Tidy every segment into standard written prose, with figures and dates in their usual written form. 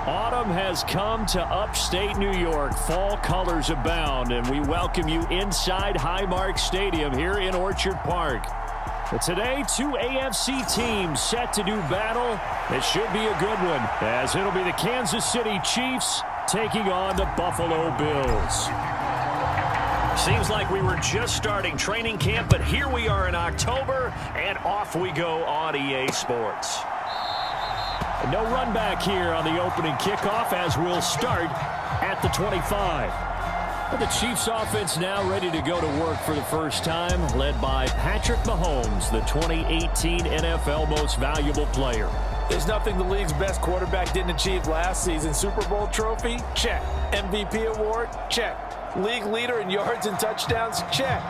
Autumn has come to upstate New York. Fall colors abound, and we welcome you inside Highmark Stadium here in Orchard Park. But today, two AFC teams set to do battle. It should be a good one, as it'll be the Kansas City Chiefs taking on the Buffalo Bills. Seems like we were just starting training camp, but here we are in October, and off we go on EA Sports. No run back here on the opening kickoff as we'll start at the 25. But the Chiefs offense now ready to go to work for the first time, led by Patrick Mahomes, the 2018 NFL Most Valuable Player. There's nothing the league's best quarterback didn't achieve last season. Super Bowl trophy? Check. MVP award? Check. League leader in yards and touchdowns? Check.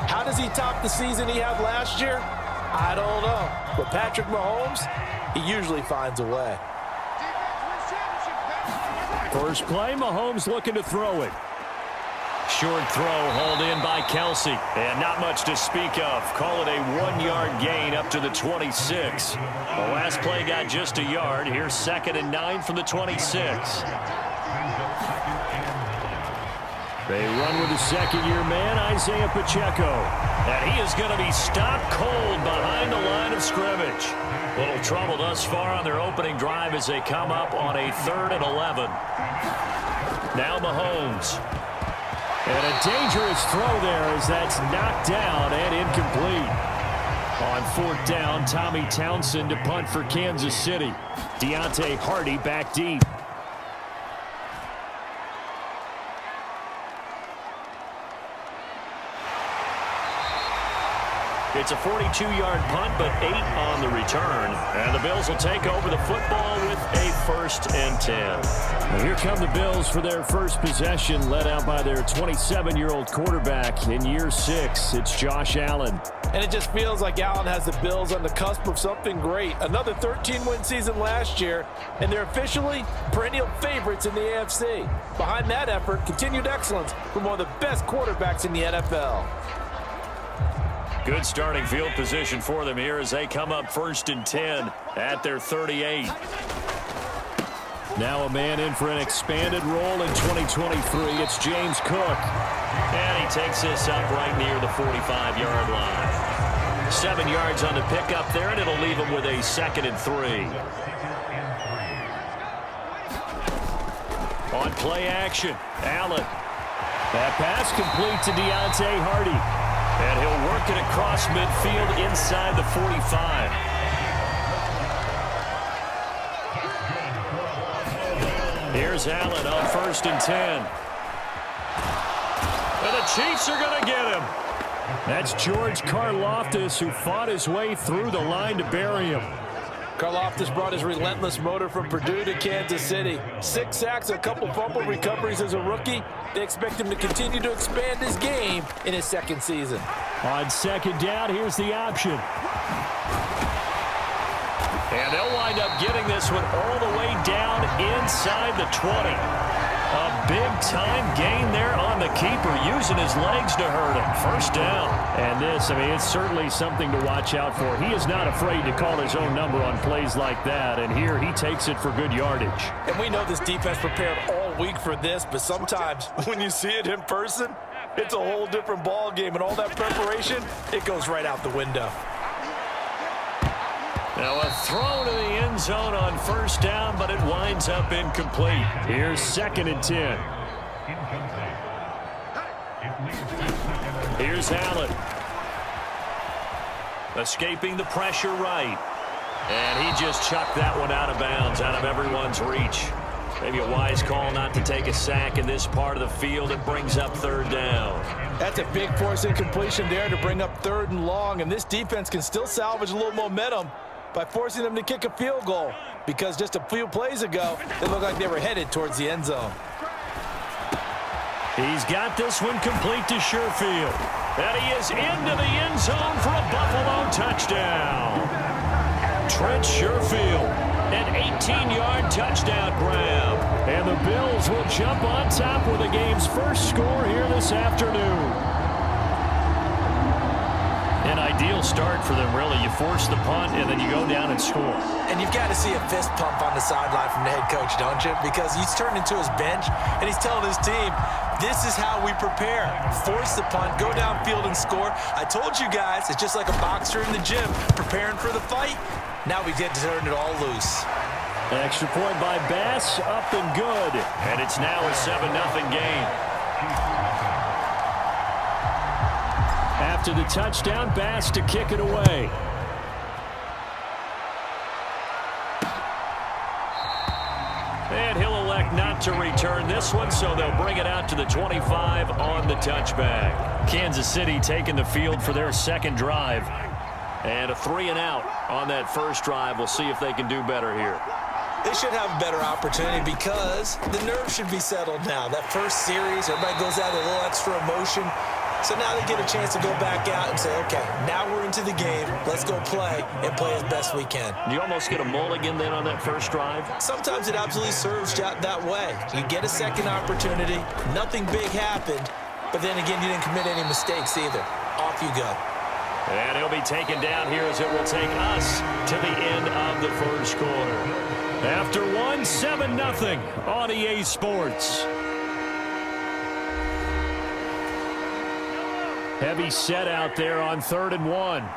How does he top the season he had last year? I don't know. But Patrick Mahomes, he usually finds a way. First play, Mahomes looking to throw it. Short throw hauled in by Kelsey. And not much to speak of. Call it a 1-yard gain up to the 26. The last play got just a yard. Here's 2nd and 9 from the 26. They run with the second-year man, Isaiah Pacheco. And he is going to be stopped cold behind the line of scrimmage. Little trouble thus far on their opening drive as they come up on a 3rd and 11. Now Mahomes. And a dangerous throw there as that's knocked down and incomplete. On 4th down, Tommy Townsend to punt for Kansas City. Deontay Hardy back deep. It's a 42-yard punt, but 8 on the return. And the Bills will take over the football with a 1st and 10. Well, here come the Bills for their first possession, led out by their 27-year-old quarterback in year 6. It's Josh Allen. And it just feels like Allen has the Bills on the cusp of something great. Another 13-win season last year, and they're officially perennial favorites in the AFC. Behind that effort, continued excellence from one of the best quarterbacks in the NFL. Good starting field position for them here as they come up 1st and 10 at their 38. Now a man in for an expanded role in 2023. It's James Cook. And he takes this up right near the 45-yard line. 7 yards on the pickup there, and it'll leave him with a 2nd and 3. On play action, Allen. That pass complete to Deontay Hardy. And he'll work it across midfield inside the 45. Here's Allen on 1st and 10. And the Chiefs are going to get him. That's George Karlaftis, who fought his way through the line to bury him. Karlaftis brought his relentless motor from Purdue to Kansas City. 6 sacks, a couple fumble recoveries as a rookie. They expect him to continue to expand his game in his 2nd season. On 2nd down, here's the option. And they'll wind up getting this one all the way down inside the 20. A big-time gain there on the keeper, using his legs to hurt him. 1st down. And this, it's certainly something to watch out for. He is not afraid to call his own number on plays like that, and here he takes it for good yardage. And we know this defense prepared all week for this, but sometimes when you see it in person, it's a whole different ball game, and all that preparation, it goes right out the window. Now a throw to the end zone on 1st down, but it winds up incomplete. Here's 2nd and 10. Here's Allen. Escaping the pressure right. And he just chucked that one out of bounds, out of everyone's reach. Maybe a wise call not to take a sack in this part of the field. It brings up 3rd down. That's a big force incompletion there to bring up 3rd and long, and this defense can still salvage a little momentum by forcing them to kick a field goal, because just a few plays ago, they looked like they were headed towards the end zone. He's got this one complete to Sherfield. And he is into the end zone for a Buffalo touchdown. Trent Sherfield, an 18-yard touchdown grab. And the Bills will jump on top with the game's first score here this afternoon. An ideal start for them, really. You force the punt, and then you go down and score. And you've got to see a fist pump on the sideline from the head coach, don't you? Because he's turned into his bench, and he's telling his team, this is how we prepare. Force the punt, go downfield and score. I told you guys, it's just like a boxer in the gym preparing for the fight. Now we get to turn it all loose. Extra point by Bass, up and good. And it's now a 7-0 game. After the touchdown, Bass to kick it away. And he'll elect not to return this one, so they'll bring it out to the 25 on the touchback. Kansas City taking the field for their second drive. And a 3-and-out on that first drive. We'll see if they can do better here. They should have a better opportunity because the nerves should be settled now. That first series, everybody goes out with a little extra emotion. So now they get a chance to go back out and say, okay, now we're into the game. Let's go play and play as best we can. Do you almost get a mulligan then on that first drive? Sometimes it absolutely serves that way. You get a second opportunity. Nothing big happened. But then again, you didn't commit any mistakes either. Off you go. And he'll be taken down here as it will take us to the end of the first quarter. After 7-0 on EA Sports. Heavy set out there on 3rd and 1.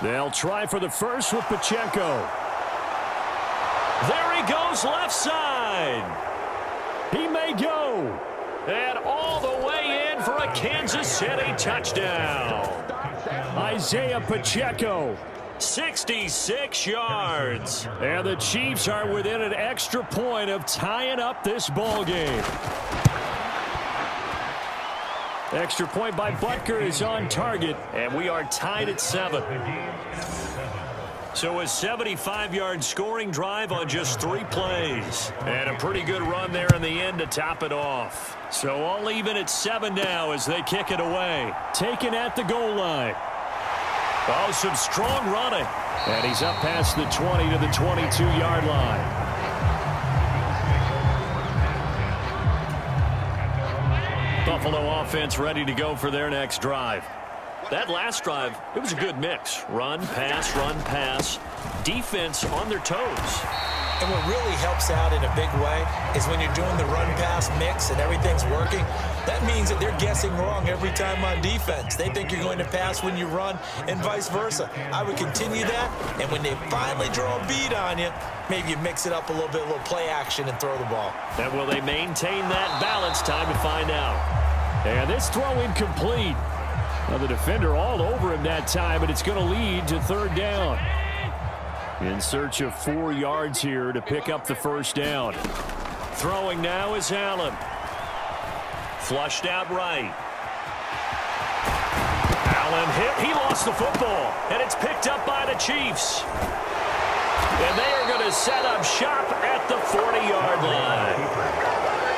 They'll try for the first with Pacheco. There he goes left side. He may go. And all the way in for a Kansas City touchdown. Isaiah Pacheco, 66 yards. And the Chiefs are within an extra point of tying up this ball game. Extra point by Butker is on target, and we are tied at 7. So a 75-yard scoring drive on just 3 plays. And a pretty good run there in the end to top it off. So all even at 7 now as they kick it away. Taken at the goal line. Oh, some strong running. And he's up past the 20 to the 22-yard line. Buffalo offense ready to go for their next drive. That last drive, it was a good mix. Run, pass, defense on their toes. And what really helps out in a big way is when you're doing the run-pass mix and everything's working, that means that they're guessing wrong every time on defense. They think you're going to pass when you run and vice versa. I would continue that, and when they finally draw a bead on you, maybe you mix it up a little bit, a little play action and throw the ball. And will they maintain that balance? Time to find out. And this throw incomplete. Now the defender all over him that time, but it's going to lead to 3rd down. In search of 4 yards here to pick up the first down. Throwing now is Allen. Flushed out right. Allen hit. He lost the football, and it's picked up by the Chiefs. And they are going to set up shop at the 40-yard line.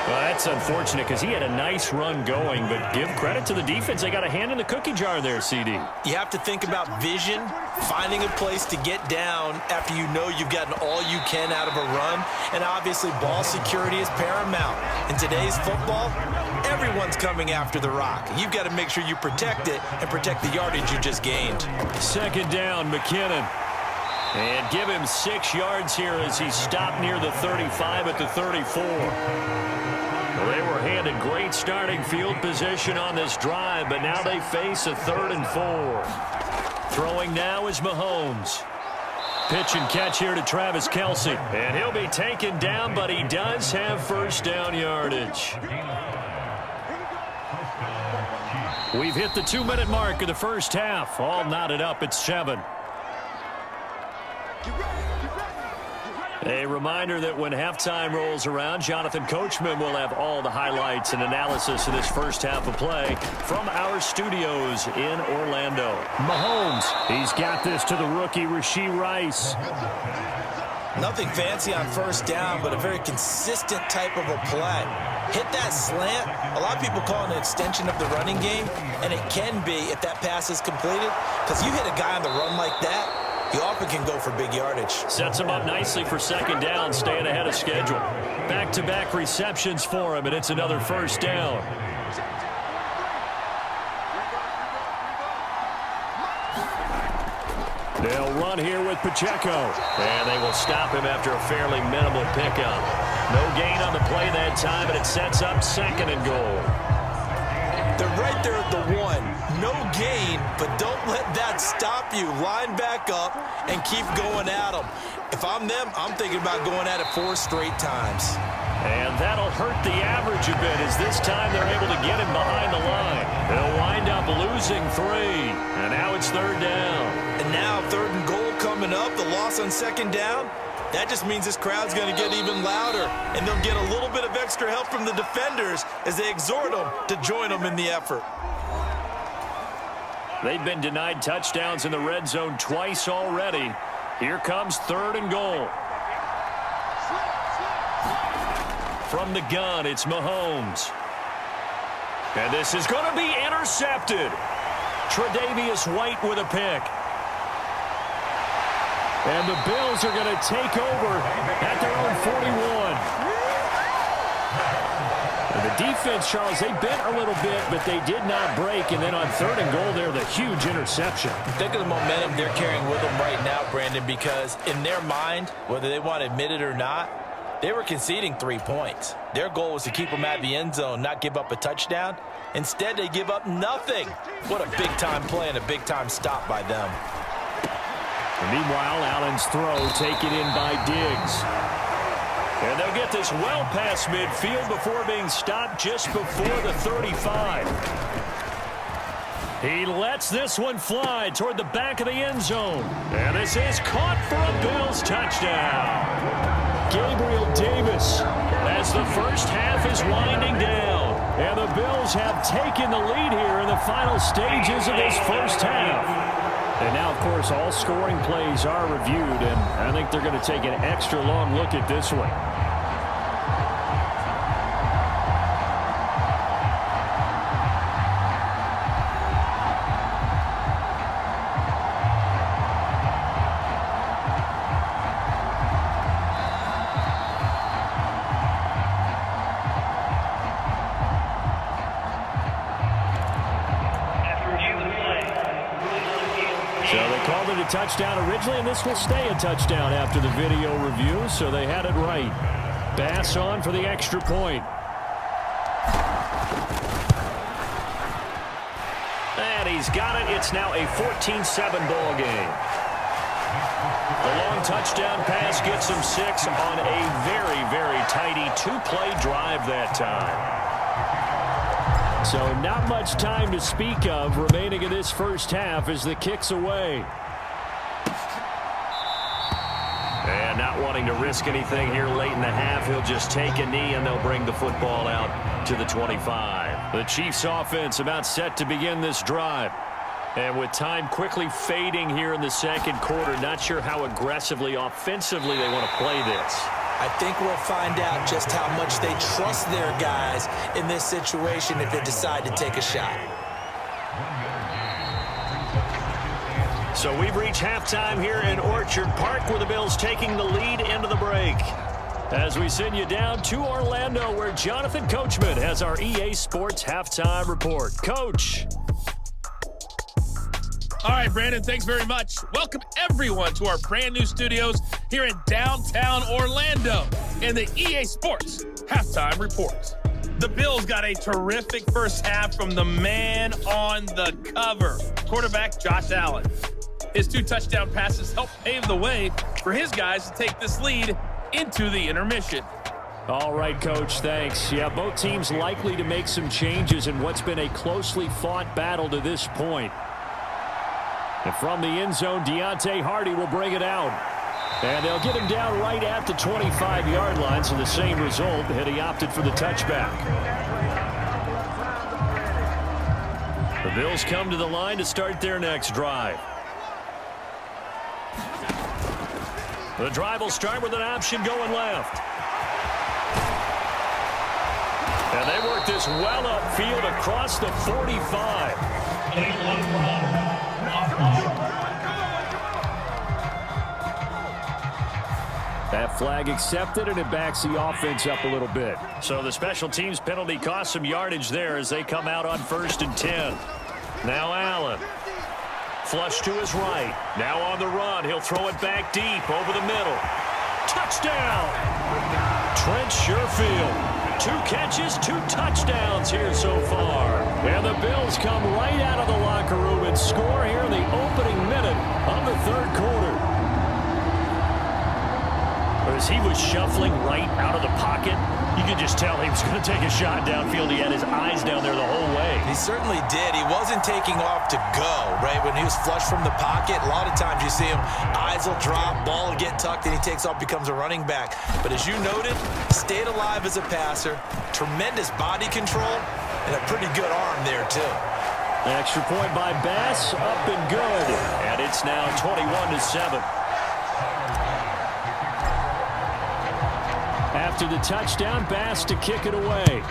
Well, that's unfortunate because he had a nice run going, but give credit to the defense. They got a hand in the cookie jar there, CD. You have to think about vision, finding a place to get down after you know you've gotten all you can out of a run, and obviously ball security is paramount. In today's football, everyone's coming after the rock. You've got to make sure you protect it and protect the yardage you just gained. 2nd down, McKinnon. And give him 6 yards here as he stopped near the 35 at the 34. They were handed great starting field position on this drive, but now they face a 3rd and 4. Throwing now is Mahomes. Pitch and catch here to Travis Kelce. And he'll be taken down, but he does have first down yardage. We've hit the 2-minute mark of the first half. All knotted up at 7. A reminder that when halftime rolls around, Jonathan Coachman will have all the highlights and analysis of this first half of play from our studios in Orlando. Mahomes, he's got this to the rookie, Rashee Rice. Nothing fancy on first down, but a very consistent type of a play. Hit that slant. A lot of people call it an extension of the running game, and it can be if that pass is completed, because you hit a guy on the run like that, he often can go for big yardage. Sets him up nicely for second down, staying ahead of schedule. Back-to-back receptions for him, and it's another first down. They'll run here with Pacheco. And they will stop him after a fairly minimal pickup. No gain on the play that time, and it sets up second and goal. They're right there at the one. No gain, but don't let that stop you. Line back up and keep going at them. If I'm them, I'm thinking about going at it 4 straight times. And that'll hurt the average a bit, as this time they're able to get him behind the line. They'll wind up losing 3, and now it's third down. And now third and goal coming up, the loss on second down. That just means this crowd's going to get even louder, and they'll get a little bit of extra help from the defenders as they exhort them to join them in the effort. They've been denied touchdowns in the red zone twice already. Here comes third and goal. From the gun, it's Mahomes. And this is going to be intercepted. Tre'Davious White with a pick. And the Bills are going to take over at their own 41. And the defense, Charles, they bent a little bit, but they did not break. And then on third and goal there, the huge interception. Think of the momentum they're carrying with them right now, Brandon, because in their mind, whether they want to admit it or not, they were conceding 3 points. Their goal was to keep them at the end zone, not give up a touchdown. Instead, they give up nothing. What a big-time play and a big-time stop by them. And meanwhile, Allen's throw taken in by Diggs. And they'll get this well past midfield before being stopped just before the 35. He lets this one fly toward the back of the end zone. And this is caught for a Bills touchdown. Gabriel Davis as the first half is winding down. And the Bills have taken the lead here in the final stages of this first half. And now, of course, all scoring plays are reviewed, and I think they're going to take an extra long look at this one. Touchdown originally, and this will stay a touchdown after the video review, so they had it right. Bass on for the extra point. And he's got it. It's now a 14-7 ball game. The long touchdown pass gets him 6 on a very, very tidy 2-play drive that time. So not much time to speak of remaining in this first half as the kick's away. And not wanting to risk anything here late in the half, he'll just take a knee and they'll bring the football out to the 25. The Chiefs offense about set to begin this drive. And with time quickly fading here in the second quarter, not sure how aggressively, offensively they want to play this. I think we'll find out just how much they trust their guys in this situation if they decide to take a shot. So we've reached halftime here in Orchard Park, where the Bills taking the lead into the break. As we send you down to Orlando, where Jonathan Coachman has our EA Sports halftime report. Coach. All right, Brandon, thanks very much. Welcome, everyone, to our brand new studios here in downtown Orlando in the EA Sports halftime report. The Bills got a terrific first half from the man on the cover, quarterback Josh Allen. His 2 touchdown passes helped pave the way for his guys to take this lead into the intermission. All right, Coach, thanks. Yeah, both teams likely to make some changes in what's been a closely fought battle to this point. And from the end zone, Deontay Hardy will bring it out. And they'll get him down right at the 25-yard line, so the same result, had he opted for the touchback. The Bills come to the line to start their next drive. The drive will start with an option going left. And they work this well upfield across the 45. That flag accepted, and it backs the offense up a little bit. So the special teams penalty cost some yardage there as they come out on 1st and 10. Now Allen. Flush to his right. Now on the run. He'll throw it back deep over the middle. Touchdown! Trent Sherfield. 2 catches, 2 touchdowns here so far. And the Bills come right out of the locker room and score here in the opening minute of the 3rd quarter. As he was shuffling right out of the pocket, you could just tell he was going to take a shot downfield. He had his eyes down there the whole way. He certainly did. He wasn't taking off to go, right? When he was flush from the pocket, a lot of times you see him, eyes will drop, ball will get tucked, and he takes off, becomes a running back. But as you noted, stayed alive as a passer, tremendous body control, and a pretty good arm there, too. An extra point by Bass, up and good. And it's now 21-7. After the touchdown, Bass to kick it away.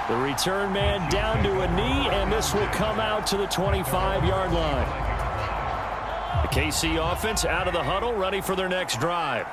The return man down to a knee, and this will come out to the 25-yard line. The KC offense out of the huddle, ready for their next drive.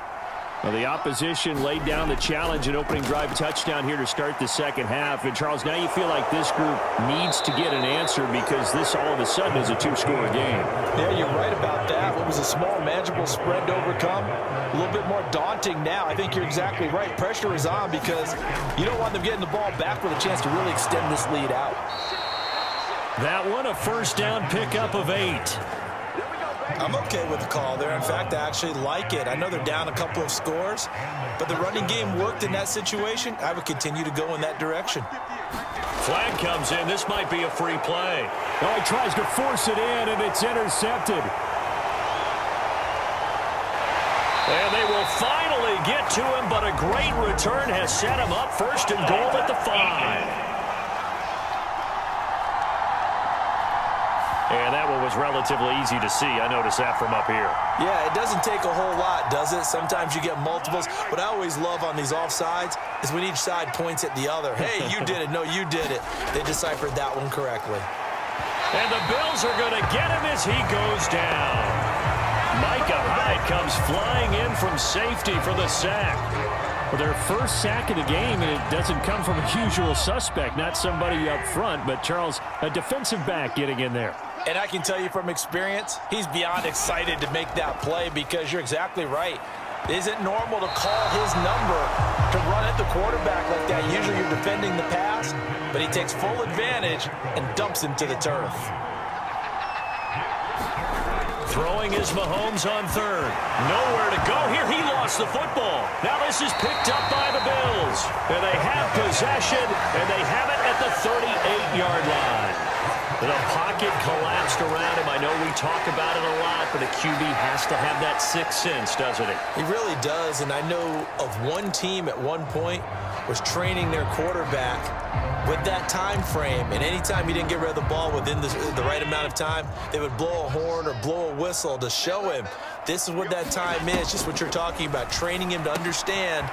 Well, the opposition laid down the challenge and opening drive touchdown here to start the second half. And, Charles, now you feel like this group needs to get an answer because this all of a sudden is a 2-score game. Yeah, you're right about that. What was a small, manageable spread to overcome, a little bit more daunting now. I think you're exactly right. Pressure is on because you don't want them getting the ball back with a chance to really extend this lead out. That one, a first down pickup of 8. I'm okay with the call there. In fact, I actually like it. I know they're down a couple of scores, but the running game worked in that situation. I would continue to go in that direction. Flag comes in. This might be a free play. Oh, he tries to force it in, and it's intercepted. And they will finally get to him, but a great return has set him up 1st and goal at the 5. And that one was relatively easy to see. I noticed that from up here. Yeah, it doesn't take a whole lot, does it? Sometimes you get multiples. What I always love on these offsides is when each side points at the other. Hey, you did it. No, you did it. They deciphered that one correctly. And the Bills are going to get him as he goes down. Micah Hyde comes flying in from safety for the sack. Well, their first sack of the game, and it doesn't come from a usual suspect, not somebody up front, but Charles, a defensive back getting in there. And I can tell you from experience, he's beyond excited to make that play because you're exactly right. It isn't normal to call his number to run at the quarterback like that. Usually you're defending the pass, but he takes full advantage and dumps him to the turf. Throwing is Mahomes on 3rd. Nowhere to go here. He lost the football. Now this is picked up by the Bills. And they have possession, and they have it at the 38-yard line. The pocket collapsed around him. I know we talk about it a lot, but a QB has to have that sixth sense, doesn't he? He really does, and I know of one team at one point was training their quarterback with that time frame, and anytime he didn't get rid of the ball within the right amount of time, they would blow a horn or blow a whistle to show him this is what that time is, just what you're talking about, training him to understand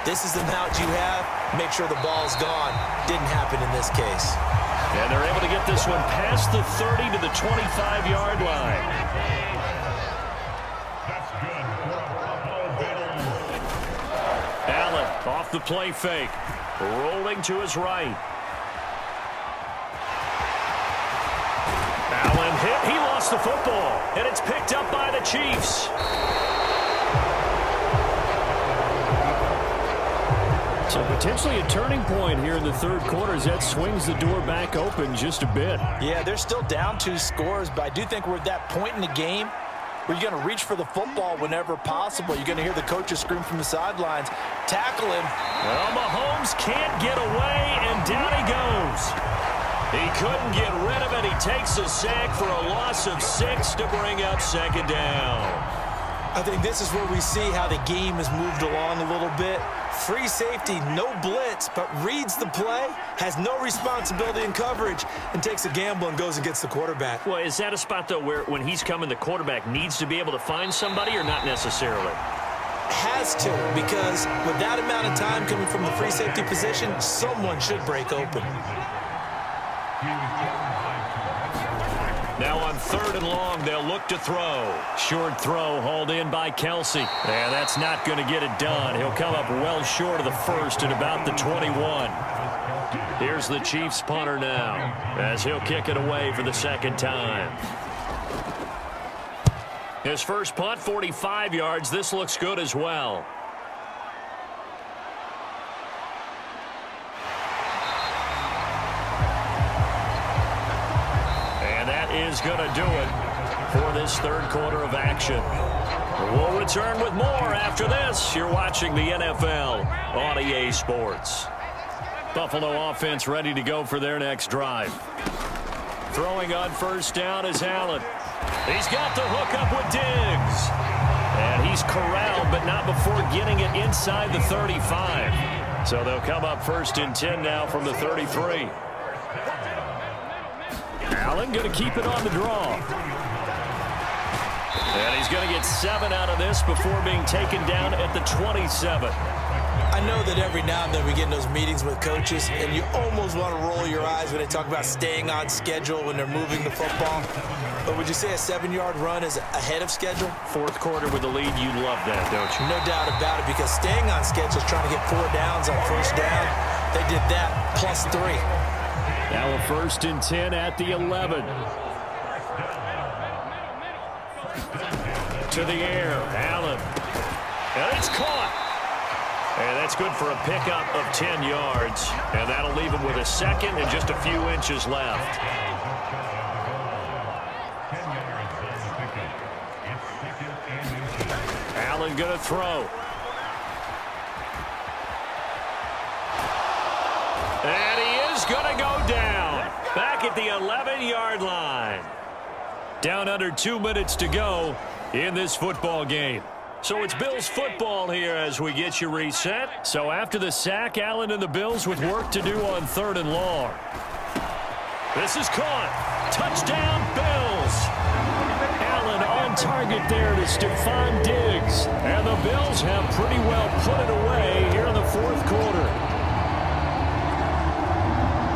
this is the amount you have, make sure the ball's gone. Didn't happen in this case. And they're able to get this one past the 30 to the 25-yard line. Allen off the play fake. Rolling to his right. Allen hit. He lost the football. And it's picked up by the Chiefs. So potentially a turning point here in the 3rd quarter as that swings the door back open just a bit. Yeah, they're still down 2 scores, but I do think we're at that point in the game where you're going to reach for the football whenever possible. You're going to hear the coaches scream from the sidelines, tackle him. Well, Mahomes can't get away, and down he goes. He couldn't get rid of it. He takes a sack for a loss of 6 to bring up 2nd down. I think this is where we see how the game has moved along a little bit. Free safety, no blitz, but reads the play, has no responsibility in coverage, and takes a gamble and goes and gets the quarterback. Well, is that a spot, though, where when he's coming, the quarterback needs to be able to find somebody or not necessarily? Has to, because with that amount of time coming from the free safety position, someone should break open. Now on 3rd and long, they'll look to throw. Short throw hauled in by Kelsey. And that's not going to get it done. He'll come up well short of the first at about the 21. Here's the Chiefs punter now as he'll kick it away for the second time. His first punt, 45 yards. This looks good as well. And that is going to do it for this third quarter of action. We'll return with more after this. You're watching the NFL on EA Sports. Buffalo offense ready to go for their next drive. Throwing on first down is Allen. He's got the hook up with Diggs. And he's corralled, but not before getting it inside the 35. So they'll come up 1st and 10 now from the 33. Allen going to keep it on the draw. And he's going to get 7 out of this before being taken down at the 27. I know that every now and then we get in those meetings with coaches, and you almost want to roll your eyes when they talk about staying on schedule when they're moving the football. But would you say a 7-yard run is ahead of schedule? Fourth quarter with the lead, you love that, don't you? No doubt about it, because staying on schedule is trying to get 4 downs on first down. They did that plus 3. Now a 1st and 10 at the 11. To the air, Allen. And it's caught. And that's good for a pickup of 10 yards. And that'll leave him with a second and just a few inches left. Allen going to throw. And he is going to go down. Back at the 11-yard line. Down under 2 minutes to go in this football game. So it's Bills football here as we get you reset. So after the sack, Allen and the Bills with work to do on 3rd and long. This is caught. Touchdown, Bills. Allen on target there to Stephon Diggs. And the Bills have pretty well put it away here in the 4th quarter.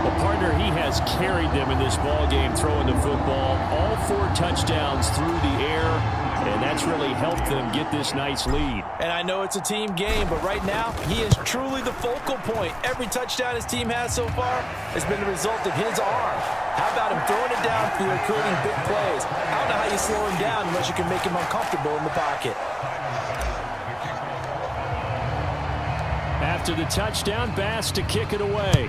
Well, partner, he has carried them in this ball game throwing the football. All 4 touchdowns through the air. And that's really helped them get this nice lead. And I know it's a team game, but right now, he is truly the focal point. Every touchdown his team has so far has been the result of his arm. How about him throwing it downfield, creating big plays? I don't know how you slow him down unless you can make him uncomfortable in the pocket. After the touchdown, Bass to kick it away.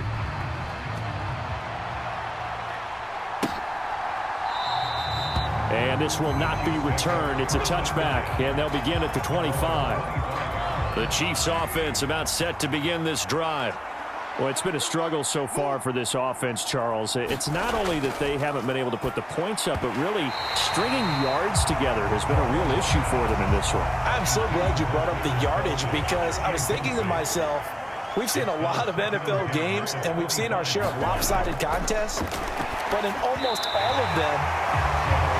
And this will not be returned. It's a touchback, and they'll begin at the 25. The Chiefs offense about set to begin this drive. Well, it's been a struggle so far for this offense, Charles. It's not only that they haven't been able to put the points up, but really stringing yards together has been a real issue for them in this one. I'm so glad you brought up the yardage, because I was thinking to myself, we've seen a lot of NFL games, and we've seen our share of lopsided contests, but in almost all of them,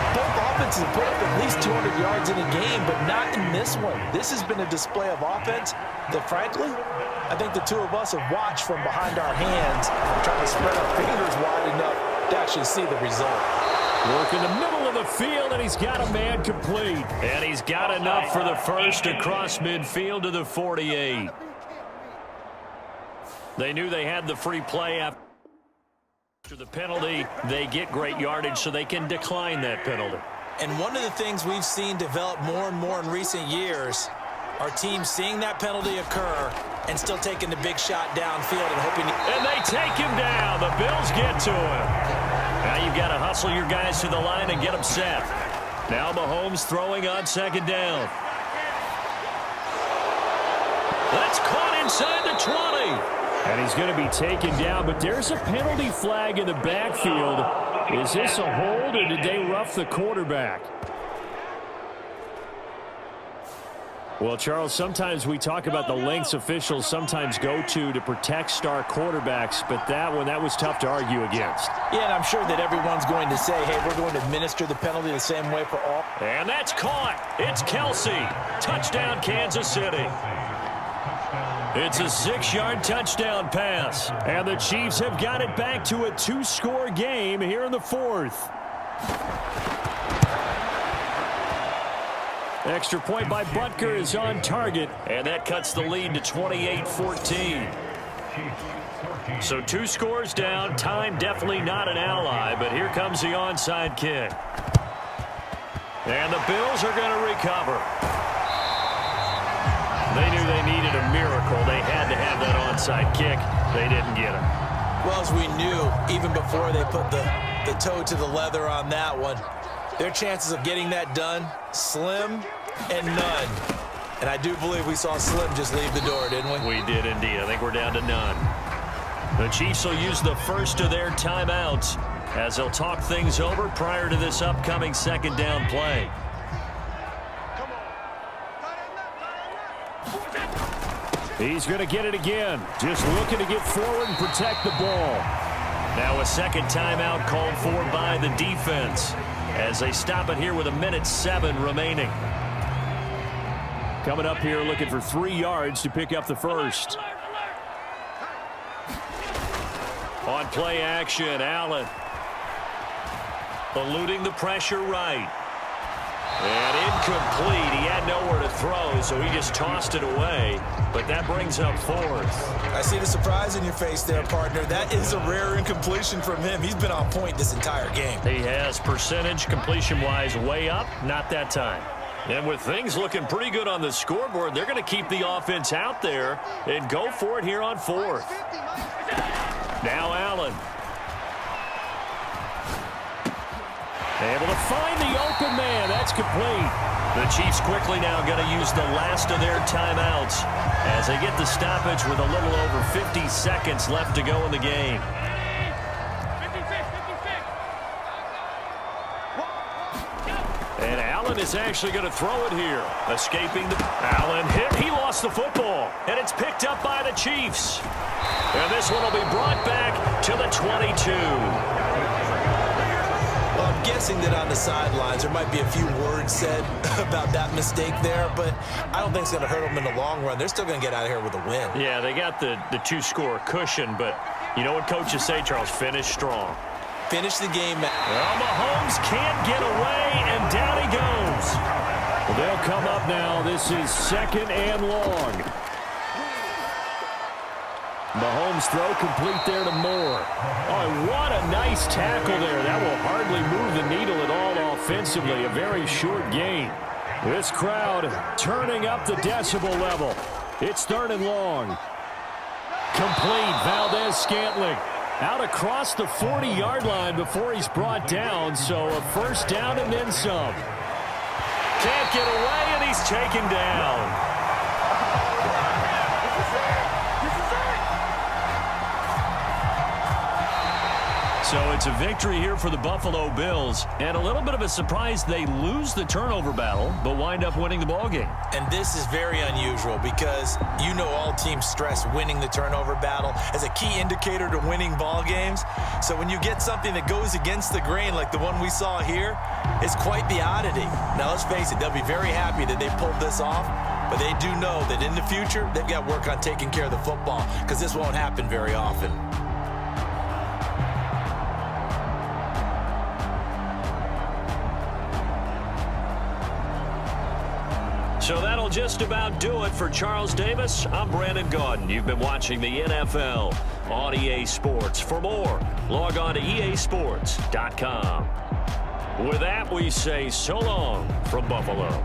both offenses have put up at least 200 yards in a game, but not in this one. This has been a display of offense that, frankly, I think the two of us have watched from behind our hands, trying to spread our fingers wide enough to actually see the result. Work in the middle of the field, and he's got a man complete. And he's got enough for the first across midfield to the 48. They knew they had the free play after the penalty. They get great yardage, so they can decline that penalty. And one of the things we've seen develop more and more in recent years are teams seeing that penalty occur and still taking the big shot downfield and hoping. And they take him down. The Bills get to him. Now you've got to hustle your guys to the line and get them set. Now Mahomes throwing on 2nd down. That's caught inside the 20. And he's going to be taken down, but there's a penalty flag in the backfield. Is this a hold, or did they rough the quarterback? Well, Charles, sometimes we talk about the lengths officials sometimes go to protect star quarterbacks, but that one, that was tough to argue against. Yeah, and I'm sure that everyone's going to say, hey, we're going to administer the penalty the same way for all. And that's caught. It's Kelsey. Touchdown, Kansas City. It's a 6-yard touchdown pass. And the Chiefs have got it back to a 2-score game here in the 4th. Extra point by Butker is on target, and that cuts the lead to 28-14. So 2 scores down. Time definitely not an ally, but here comes the onside kick. And the Bills are going to recover. They knew they needed a miracle. They had to have that onside kick. They didn't get it. Well, as we knew, even before they put the toe to the leather on that one, their chances of getting that done, slim and none. And I do believe we saw Slim just leave the door, didn't we? We did indeed. I think we're down to none. The Chiefs will use the first of their timeouts as they'll talk things over prior to this upcoming second down play. He's going to get it again. Just looking to get forward and protect the ball. Now a second timeout called for by the defense as they stop it here with 1:07 remaining. Coming up here looking for 3 yards to pick up the first. On play action, Allen. Eluding the pressure right. And incomplete. He had nowhere to throw, so he just tossed it away. But that brings up 4th. I see the surprise in your face there, partner. That is a rare incompletion from him. He's been on point this entire game. He has percentage completion-wise way up. Not that time. And with things looking pretty good on the scoreboard, they're going to keep the offense out there and go for it here on 4th. Now Allen. Able to find the open man. That's complete. The Chiefs quickly now going to use the last of their timeouts as they get the stoppage with a little over 50 seconds left to go in the game. And Allen is actually going to throw it here. Escaping the... Allen hit. He lost the football. And it's picked up by the Chiefs. And this one will be brought back to the 22. Well, I'm guessing that on the sidelines there might be a few words said about that mistake there, but I don't think it's going to hurt them in the long run. They're still going to get out of here with a win. Yeah, they got the 2-score cushion, but you know what coaches say, Charles? Finish strong. Finish the game. Well, Mahomes can't get away, and down he goes. Well, they'll come up now. This is 2nd and long. Mahomes throw complete there to Moore. Oh, what a nice tackle there. That will hardly move the needle at all offensively. A very short gain. This crowd turning up the decibel level. It's 3rd and long. Complete. Valdez-Scantling out across the 40-yard line before he's brought down. So a first down and then some. Can't get away, and he's taken down. So it's a victory here for the Buffalo Bills, and a little bit of a surprise they lose the turnover battle, but wind up winning the ballgame. And this is very unusual because you know all teams stress winning the turnover battle as a key indicator to winning ball games. So when you get something that goes against the grain like the one we saw here, it's quite the oddity. Now let's face it, they'll be very happy that they pulled this off, but they do know that in the future they've got work on taking care of the football because this won't happen very often. So that'll just about do it for Charles Davis. I'm Brandon Gaudin. You've been watching the NFL on EA Sports. For more, log on to easports.com. With that, we say so long from Buffalo.